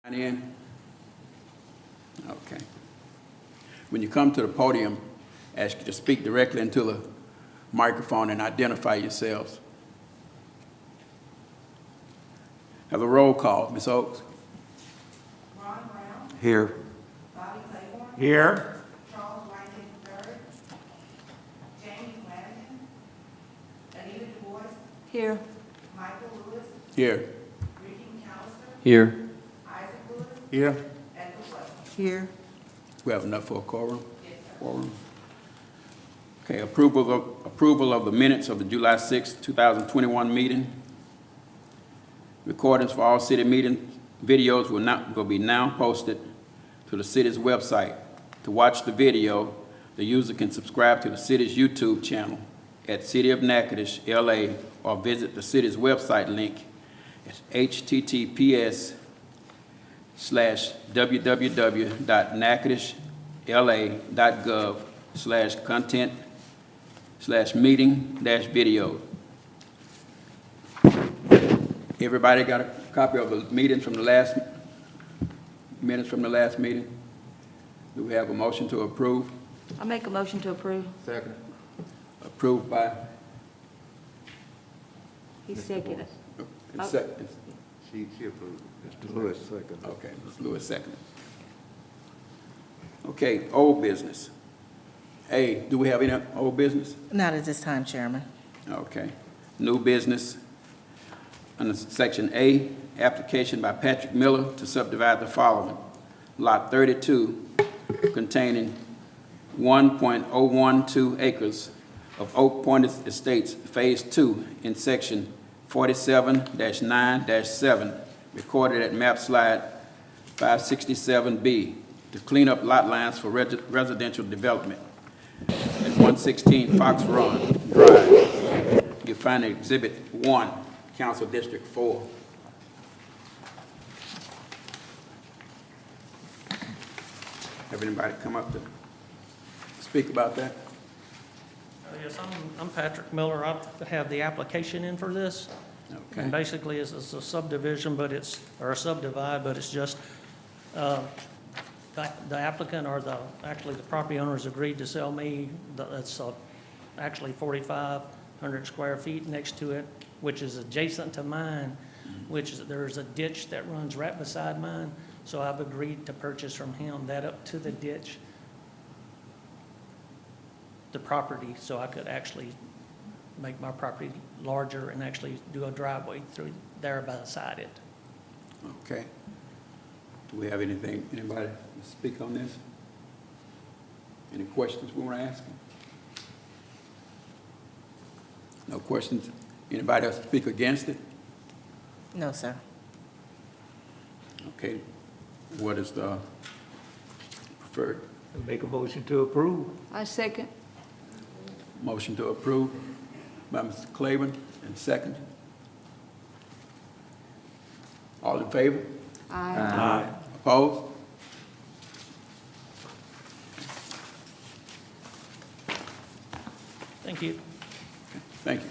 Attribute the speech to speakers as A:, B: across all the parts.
A: In? Okay. When you come to the podium, ask you to speak directly into the microphone and identify yourselves. Have a roll call. Ms. Oaks?
B: Ron Brown,
C: Here.
B: Bobby Claiborne,
C: Here.
B: Charles Whiting III, James Flanagan, Anita Du Bois,
D: Here.
B: Michael Lewis,
A: Here.
B: Ricky McAllister,
C: Here.
B: Isaac Lewis,
C: Here.
B: Edward West.
D: Here.
A: We have enough for a quorum?
B: Yes, sir.
A: Quorum. Okay, approval of the minutes of the July 6, 2021 meeting. Recordings for all city meeting videos will be now posted to the city's website. To watch the video, the user can subscribe to the city's YouTube channel at City of Natchitoches, LA, or visit the city's website link at https:/www.natchitoches.la.gov/content/meeting-video. Everybody got a copy of the minutes from the last meeting? Do we have a motion to approve?
D: I make a motion to approve.
C: Second.
A: Approved by?
D: He seconded.
C: She approved. Mr. Lewis, second.
A: Okay, Ms. Lewis second. Okay, old business. A, do we have any old business?
E: Not at this time, Chairman.
A: Okay. New business. Under Section A, application by Patrick Miller to subdivide the following. Lot 32, containing 1.012 acres of Oak Point Estates, Phase 2, in Section 47-9-7, recorded at map slide 567B, to clean up lot lines for residential development at 116 Fox Run Drive. You find Exhibit 1, Council District 4. Have anybody come up to speak about that?
F: Yes, I'm Patrick Miller. I have the application in for this.
A: Okay.
F: And basically, it's a subdivision, or a subdivide, but it's just, the applicant or actually the property owners agreed to sell me, that's actually 4,500 square feet next to it, which is adjacent to mine, there's a ditch that runs right beside mine. So I've agreed to purchase from him that up to the ditch, the property, so I could actually make my property larger and actually do a driveway through there beside it.
A: Okay. Do we have anybody to speak on this? Any questions we want to ask them? No questions? Anybody else speak against it?
E: No, sir.
A: Okay. What is the preferred?
C: Make a motion to approve.
D: I second.
A: Motion to approve by Mr. Claiborne, and second. All in favor?
D: Aye.
C: Aye.
A: Opposed?
F: Thank you.
A: Thank you.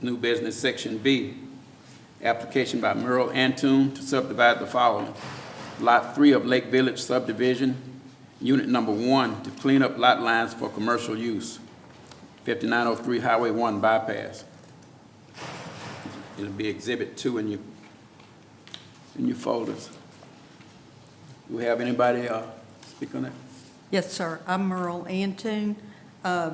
A: New business, Section B, application by Merle Antoon to subdivide the following. Lot 3 of Lake Village subdivision, Unit Number 1, to clean up lot lines for commercial use, 5903 Highway 1 bypass. It'll be Exhibit 2 in your folders. Do we have anybody speak on that?
G: Yes, sir. I'm Merle Antoon.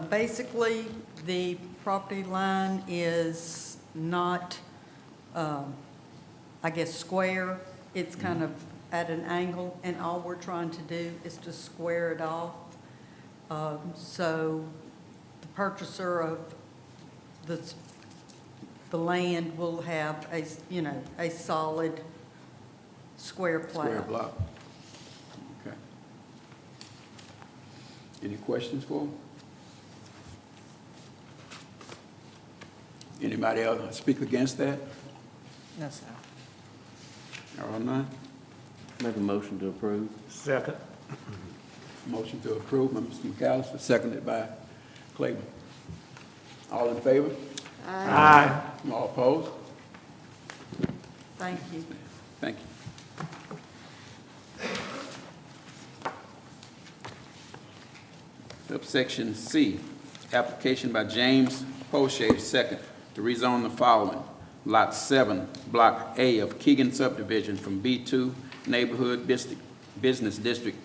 G: Basically, the property line is not, I guess, square. It's kind of at an angle, and all we're trying to do is to square it off. So the purchaser of the land will have a solid square plat.
A: Square block. Okay. Any questions for them? Anybody else speak against that?
E: No, sir.
A: There are none?
H: Make a motion to approve.
C: Second.
A: Motion to approve by Mr. McAllister, seconded by Claiborne. All in favor?
C: Aye.
A: All opposed?
G: Thank you.
A: Thank you. Subsection C, application by James Poche, second, to rezone the following. Lot 7, Block A of Keegan subdivision from B2 Neighborhood Business District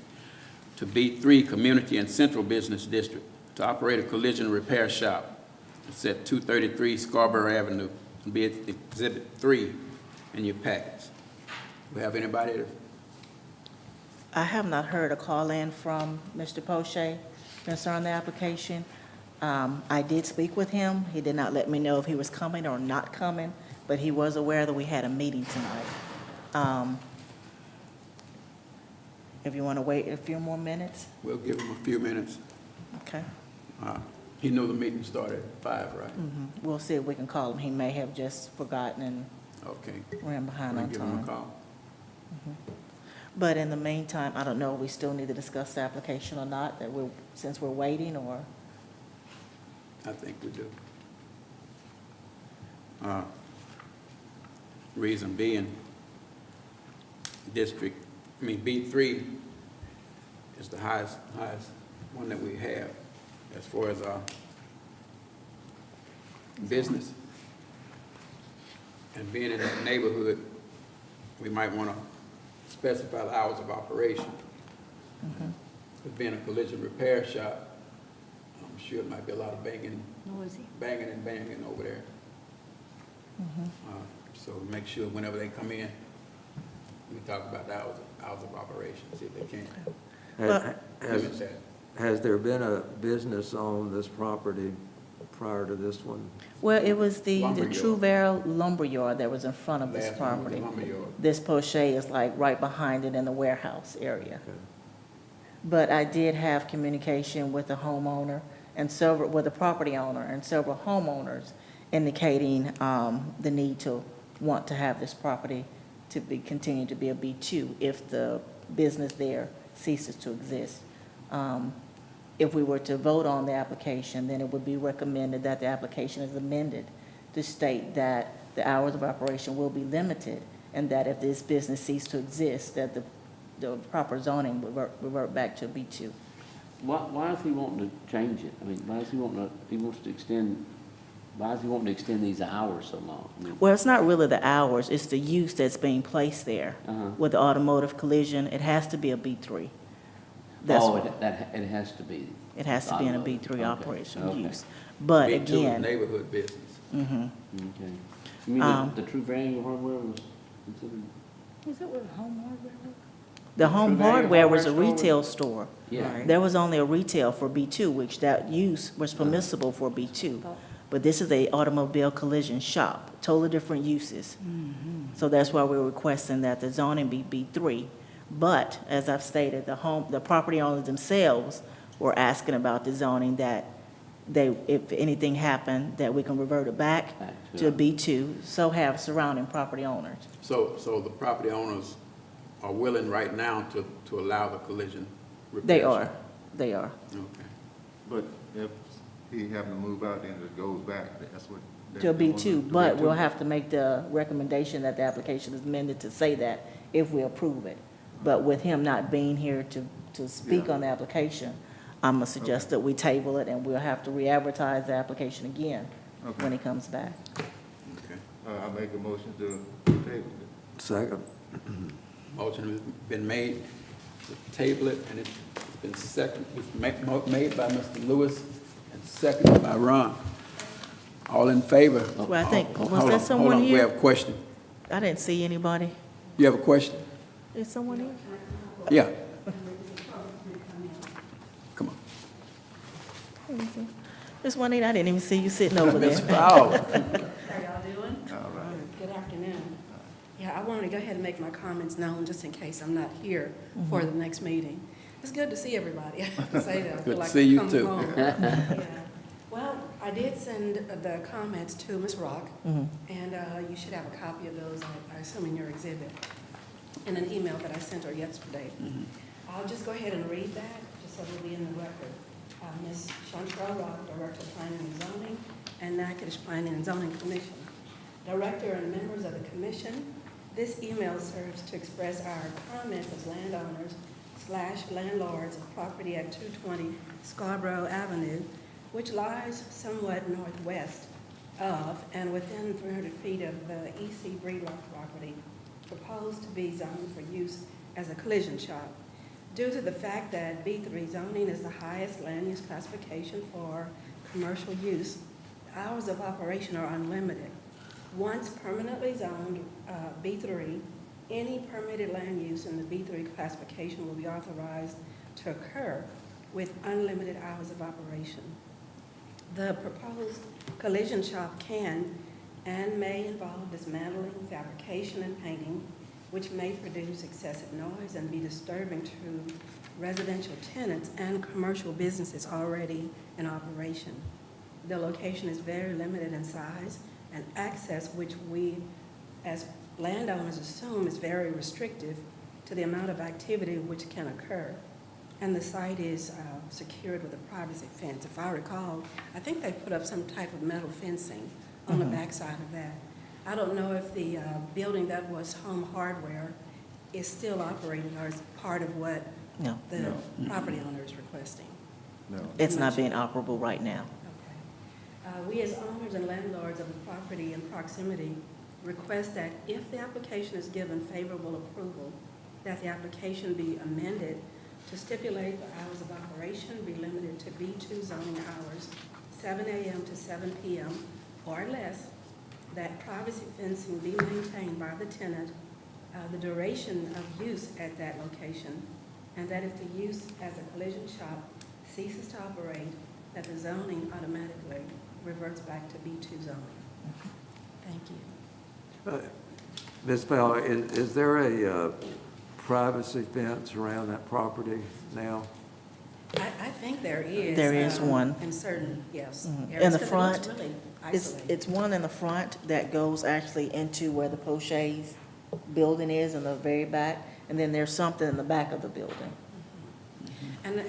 A: to B3 Community and Central Business District to operate a collision repair shop. It's at 233 Scarborough Avenue. It'll be at Exhibit 3 in your packets. We have anybody to
E: I have not heard a call in from Mr. Poche concerning the application. I did speak with him. He did not let me know if he was coming or not coming, but he was aware that we had a meeting tonight. If you want to wait a few more minutes,
A: We'll give him a few minutes.
E: okay?
A: He knew the meeting started at 5, right?
E: We'll see if we can call him. He may have just forgotten and
A: Okay.
E: ran behind
A: We'll
E: on
A: give him a
E: time.
A: call.
E: But in the meantime, I don't know, we still need to discuss the application or not, since we're waiting, or?
A: I think we do. Reason being, B3 is the highest one that we have as far as our business. And being in that neighborhood, we might want to specify the hours of operation. With being a collision repair shop, I'm sure it might be a lot of banging
D: Noisy.
A: and banging over there. So make sure whenever they come in, we talk about the hours of operation, see if they can limit that.
C: Has there been a business on this property prior to this one?
E: Well, it was the
A: Lumberyard.
E: Truvero lumberyard that was in front of this
A: Last one was
E: property.
A: the lumberyard.
E: This Poche is like right behind it in the warehouse area.
C: Okay.
E: But I did have communication with the homeowner and with the property owner and several homeowners indicating the need to want to have this property to continue to be a B2 if the business there ceases to exist. If we were to vote on the application, then it would be recommended that the application is amended to state that the hours of operation will be limited, and that if this business ceases to exist, that the proper zoning would revert back to B2.
H: Why is he wanting to change it? I mean, why is he wanting to extend these hours so long? I mean,
E: Well, it's not really the hours, it's the use that's being placed there. With the automotive collision, it has to be a B3. That's
H: Oh,
E: what-
H: it has to be.
E: It has to be in a
H: automotive.
E: B3
H: Okay,
E: operation
H: okay.
E: use. But
A: B2 is
E: again,
A: neighborhood business.
H: Okay. You mean the True Value Hardware was considered?
D: Is that where the home hardware was?
E: the home
H: True Value
E: hardware was a
H: Hardware store?
E: retail store.
H: Yeah.
E: There was only a retail for B2, which that use was permissible for B2. But this is a automobile collision shop, totally different uses. So that's why we're requesting that the zoning be B3. But as I've stated, the property owners themselves were asking about the zoning, that if anything happened, that we can revert it back to a B2, so have surrounding property owners.
A: So the property owners are willing right now to allow the collision repair?
E: They
A: shop?
E: are, they are.
A: Okay.
I: But if he happen to move out, then it goes back, that's what.
E: To a
I: they wanna do.
E: B2, but we'll have to make the recommendation that the application is amended to say that if we approve it. But with him not being here to speak on the application, I'm gonna suggest that we table it, and we'll have to re-advertise the application again
I: Okay.
E: when he comes back.
A: Okay.
I: I make a motion to table it.
C: Second.
A: Motion has been made to table it, and it's been made by Mr. Lewis and seconded by Ron. All in favor?
E: Well, I think,
A: Hold
E: was
A: on,
E: there
A: hold
E: someone
A: on, We
E: here?
A: have a question.
E: I didn't see anybody.
A: You have a question?
E: Is someone here?
A: Yeah. Come on.
E: Let me see. Miss Juanita, I didn't even see you sitting over
A: Ms.
E: there.
A: Fowler.
J: How y'all doing? Good afternoon. Yeah, I wanted to go ahead and make my comments known just in case I'm not here for the next meeting. It's good to see everybody. I have to say that. I
A: Good
J: feel
A: to
J: like
A: see
J: I'm
A: you
J: coming
A: too.
J: home. Yeah. Well, I did send the comments to Ms. Rock, and you should have a copy of those, I assume, in your exhibit. in an email that I sent her yesterday. I'll just go ahead and read that, just so it'll be in the record. Ms. Chantrell Rock, Director of Planning and Zoning, and Natchitoches Planning and Zoning Commission. Director and members of the commission, this email serves to express our comments as landowners/landlords of property at 220 Scarborough Avenue, which lies somewhat northwest of and within 300 feet of the E.C. Breedlove property, proposed to be zoned for use as a collision shop. Due to the fact that B3 zoning is the highest land use classification for commercial use, hours of operation are unlimited. Once permanently zoned B3, any permitted land use in the B3 classification will be authorized to occur with unlimited hours of operation. The proposed collision shop can and may involve dismantling, fabrication, and painting, which may produce excessive noise and be disturbing to residential tenants and commercial businesses already in operation. The location is very limited in size and access, which we as landowners assume is very restrictive to the amount of activity which can occur. And the site is secured with a privacy fence. If I recall, I think they put up some type of metal fencing on the backside of that. I don't know if the building that was Home Hardware is still operating or is part of what
E: No,
J: the property owner is requesting.
I: No.
E: it's not being operable right now.
J: Okay. We as owners and landlords of the property in proximity request that if the application is given favorable approval, that the application be amended to stipulate the hours of operation be limited to B2 zoning hours, 7 a.m. to 7 p.m. or less, that privacy fencing be maintained by the tenant, the duration of use at that location, and that if the use as a collision shop ceases to operate, that the zoning automatically reverts back to B2 zoning. Thank you.
C: Ms. Bell, is there a privacy fence around that property now?
J: I think there is.
E: There is one.
J: In certain, yes.
E: Mhm.
J: areas,
E: In the
J: 'cause it looks
E: front,
J: really
E: It's,
J: isolated.
E: it's one in the front that goes actually into where the Poche's building is in the very back, and then there's something in the back of the building.
J: And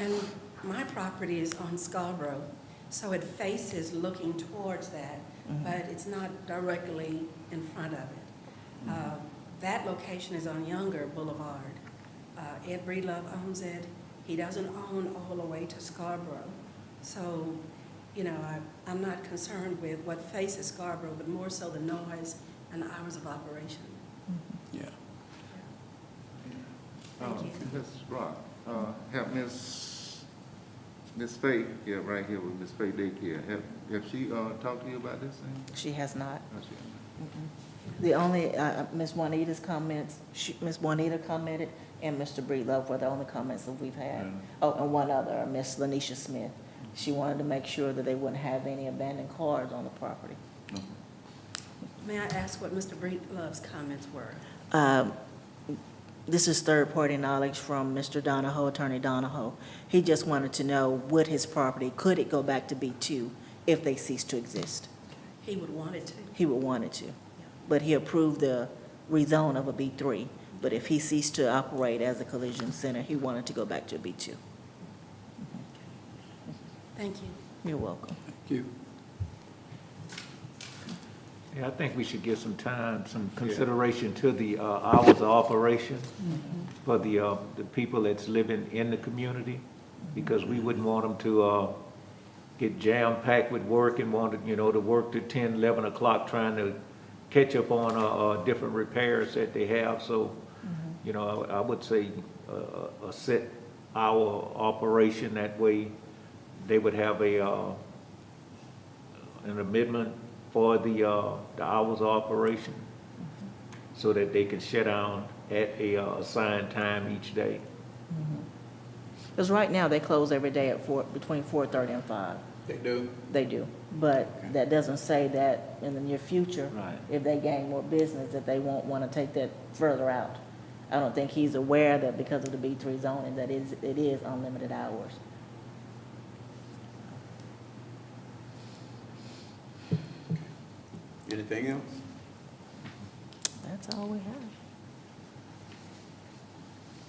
J: my property is on Scarborough, so it faces looking towards that, but it's not directly in front of it. That location is on Younger Boulevard. Ed Breedlove owns it. He doesn't own all the way to Scarborough. So, you know, I'm not concerned with what faces Scarborough, but more so the noise and the hours of operation.
A: Yeah.
J: Thank you.
I: Ms. Rock, have Ms. Faye, yeah, right here with Ms. Faye Daycare, have she, talked to you about this thing?
E: She has not.
I: No, she hasn't.
E: The only, Ms. Juanita's comments, Ms. Juanita commented, and Mr. Breedlove were the only comments that we've had. Oh, and one other, Ms. Lanisha Smith. She wanted to make sure that they wouldn't have any abandoned cars on the property.
J: May I ask what Mr. Breedlove's comments were?
E: This is third-party knowledge from Mr. Donahoe, Attorney Donahoe. He just wanted to know, would his property, could it go back to B2 if they cease to exist?
J: He would want it to.
E: He would want it to. But he approved the rezone of a B3. But if he ceased to operate as a collision center, he wanted to go back to a B2.
J: Thank you.
E: You're welcome.
A: Thank you.
K: Yeah, I think we should give some time, some consideration to the hours of operation for the people that's living in the community, because we wouldn't want them to get jam-packed with work and want to, to work to 10, 11 o'clock trying to catch up on different repairs that they have. So, I would say a set hour operation. That way they would have an amendment for the hours of operation so that they can shut down at a assigned time each day.
E: Because right now, they close every day at between 4:30 and 5.
A: They do?
E: They do. But that doesn't say that in the near future,
K: Right.
E: if they gain more business, that they won't want to take that further out. I don't think he's aware that because of the B3 zoning, that it is unlimited hours.
A: Anything else?
E: That's all we have.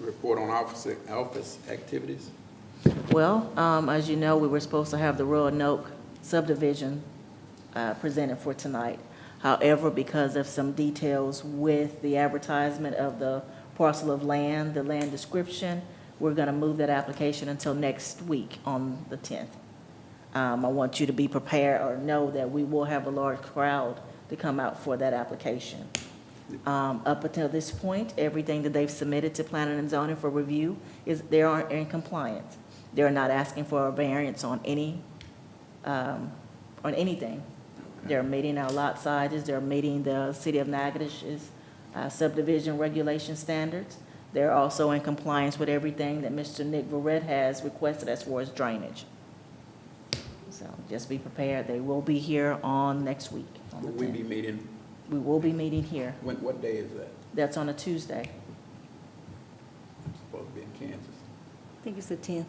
A: Report on office activities.
E: Well, as you know, we were supposed to have the Roanoke subdivision presented for tonight. However, because of some details with the advertisement of the parcel of land, the land description, we're going to move that application until next week on the 10th. I want you to be prepared or know that we will have a large crowd to come out for that application. Up until this point, everything that they've submitted to planning and zoning for review they are in compliance. They're not asking for a variance on anything. They're meeting our lot sizes, they're meeting the city of Natchitoches subdivision regulation standards. They're also in compliance with everything that Mr. Nick Verret has requested as far as drainage. So just be prepared, they will be here on next week. On the
A: Will we
E: 10th.
A: be meeting,
E: We will be meeting here.
A: what day is that?
E: That's on a Tuesday.
A: Supposed to be in Kansas.
D: I think it's the 10th.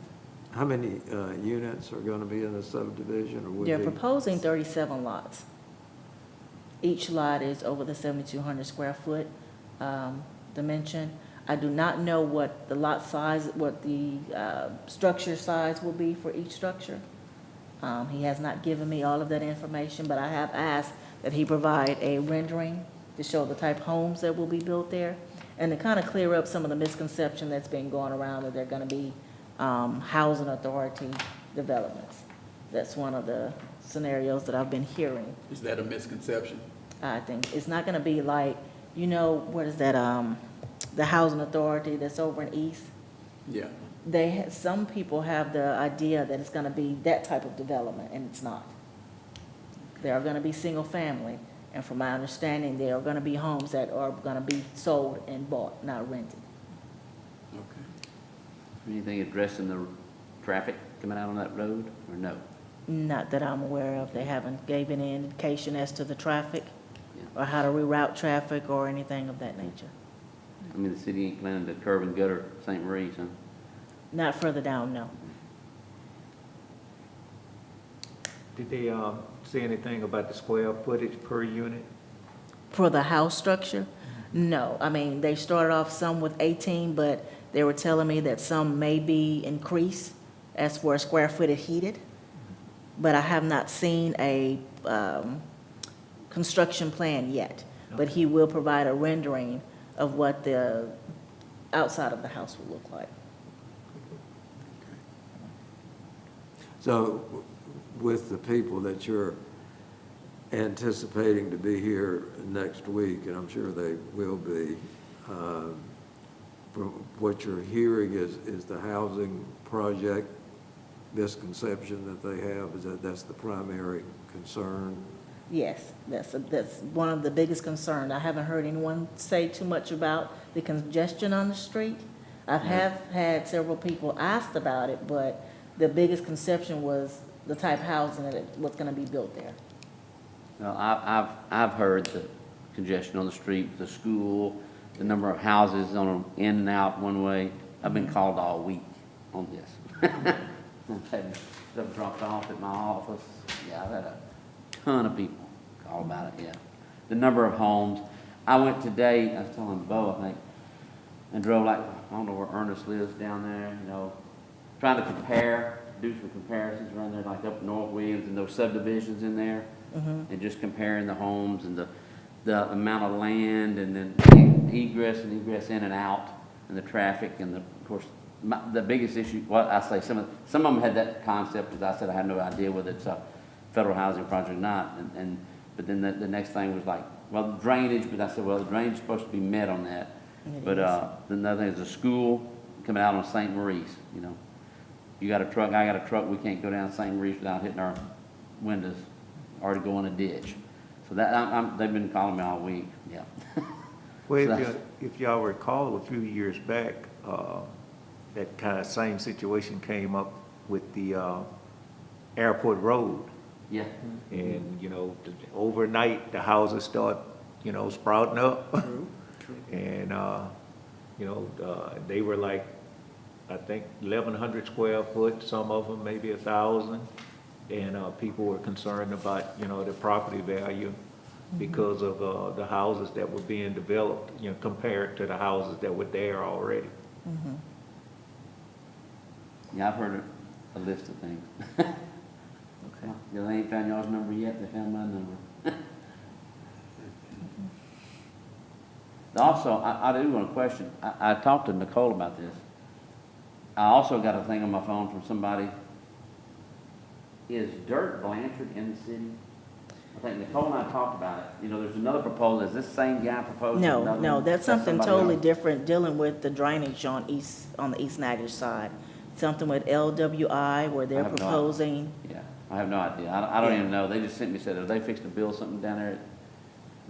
C: How many units are going to be in the subdivision or would
E: They're
C: be?
E: proposing 37 lots. Each lot is over the 7,200 square foot dimension. I do not know what the lot size, what the structure size will be for each structure. He has not given me all of that information, but I have asked that he provide a rendering to show the type of homes that will be built there and to kind of clear up some of the misconception that's been going around that they're going to be housing authority developments. That's one of the scenarios that I've been hearing.
A: Is that a misconception?
E: I think it's not going to be like, you know, what is that, the housing authority that's over in East?
A: Yeah.
E: Some people have the idea that it's going to be that type of development, and it's not. They are going to be single family, and from my understanding, there are going to be homes that are going to be sold and bought, not rented.
A: Okay.
H: Anything addressing the traffic coming out on that road, or no?
E: Not that I'm aware of. They haven't given any indication as to the traffic
H: Yeah.
E: or how to reroute traffic or anything of that nature.
H: I mean, the city ain't planning to curb and gutter St. Marie's, huh?
E: Not further down, no.
K: Did they say anything about the square footage per unit?
E: For the house structure, no. I mean, they started off some with 18, but they were telling me that some may be increased as for square footage heated. But I have not seen a construction plan yet. But he will provide a rendering of what the outside of the house will look like.
C: So with the people that you're anticipating to be here next week, and I'm sure they will be, from what you're hearing is the housing project misconception that they have, that's the primary concern?
E: Yes, that's one of the biggest concerns. I haven't heard anyone say too much about the congestion on the street. I have had several people asked about it, but the biggest conception was the type of housing that was going to be built there.
H: Well, I've heard the congestion on the street, the school, the number of houses on an in and out one way. I've been called all week on this. I've had stuff dropped off at my office. Yeah, I've had a ton of people call about it, yeah. The number of homes. I went today, I was telling Bo, I think, and drove like, I don't know where Ernest lives down there, you know, trying to compare, do some comparisons around there, like up North Williams and those subdivisions in there, and just comparing the homes and the amount of land and then egress in and out and the traffic and of course, the biggest issue, well, I say some of them had that concept, as I said, I had no idea whether it's a federal housing project or not, but then the next thing was like, well, drainage, but I said, well, the drainage is supposed to be met on that. But then the other thing is the school coming out on St. Maurice, you know. You got a truck, I got a truck, we can't go down St. Maurice without hitting our windows or to go in a ditch. So that, they've been calling me all week, yeah.
K: Well,
H: So
K: if y'all recall, a few years back, that kind of same situation came up with the airport road.
H: Yeah.
K: And, you know, overnight, the houses start, you know, sprouting up. And, you know, they were like, I think 1,100 square foot, some of them maybe 1,000. And people were concerned about, you know, the property value because of the houses that were being developed, you know, compared to the houses that were there already.
E: Mhm.
H: Yeah, I've heard a list of things.
E: Okay.
H: Yeah, they ain't found y'all's number yet, they found my number. Also, I do want to question, I talked to Nicole about this. I also got a thing on my phone from somebody. Is Dirk Blanchard in the city? I think Nicole and I talked about it. You know, there's another proposal. Is this same guy proposing
E: No,
H: another
E: no,
H: one?
E: that's something
H: somebody
E: totally
H: else?
E: different, dealing with the drainage on the East Natchitoches side. Something with LWI where
H: I
E: they're
H: have no idea.
E: proposing,
H: Yeah, I have no idea. I don't
E: Yeah.
H: even know. They just sent me, said, are they fixing to build something down there at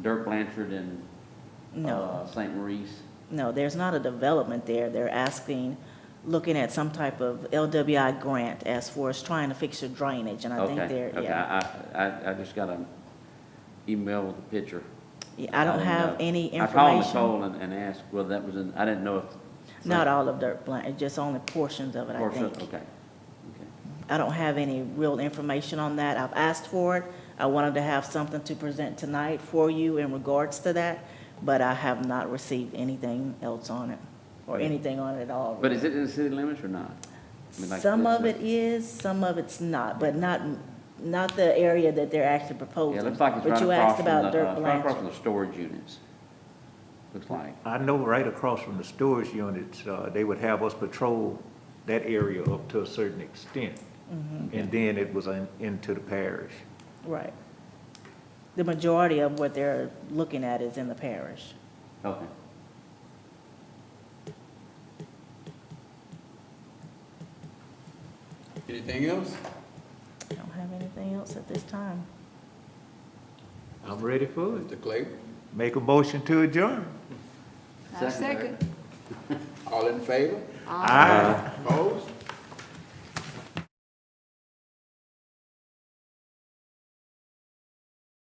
H: Dirk Blanchard and
E: no,
H: St. Maurice?
E: no, there's not a development there. They're asking, looking at some type of LWI grant as far as trying to fix your drainage, and I think they're,
H: Okay,
E: yeah.
H: I just got an email with a picture.
E: Yeah, I don't
H: didn't
E: have
H: know.
E: any
H: I called
E: information.
H: Nicole and asked, well, that was in, I didn't know if.
E: Not all of Dirk Blanchard, just only portions of it, I
H: Portion-
E: think.
H: Okay, okay.
E: I don't have any real information on that. I've asked for it. I wanted to have something to present tonight for you in regards to that, but I have not received anything else on it, or anything on it at all.
H: But is it in the city limits or not? I mean, like
E: Some
H: this-
E: of it is, some of it's not, but not the area that they're actually proposing.
H: Yeah, it looks like it's
E: But
H: right
E: you
H: across
E: asked
H: from
E: about
H: the,
E: Dirk
H: right across
E: Blanchard.
H: from the storage units. Looks like.
K: I know right across from the storage units, they would have us patrol that area up to a certain extent. And then it was into the parish.
E: Right. The majority of what they're looking at is in the parish.
H: Okay.
A: Anything else?
E: I don't have anything else at this time.
K: I'm ready for it.
A: Mr. Clay,
K: Make a motion to adjourn.
H: Second.
A: all in favor?
K: Aye.
A: Opposed?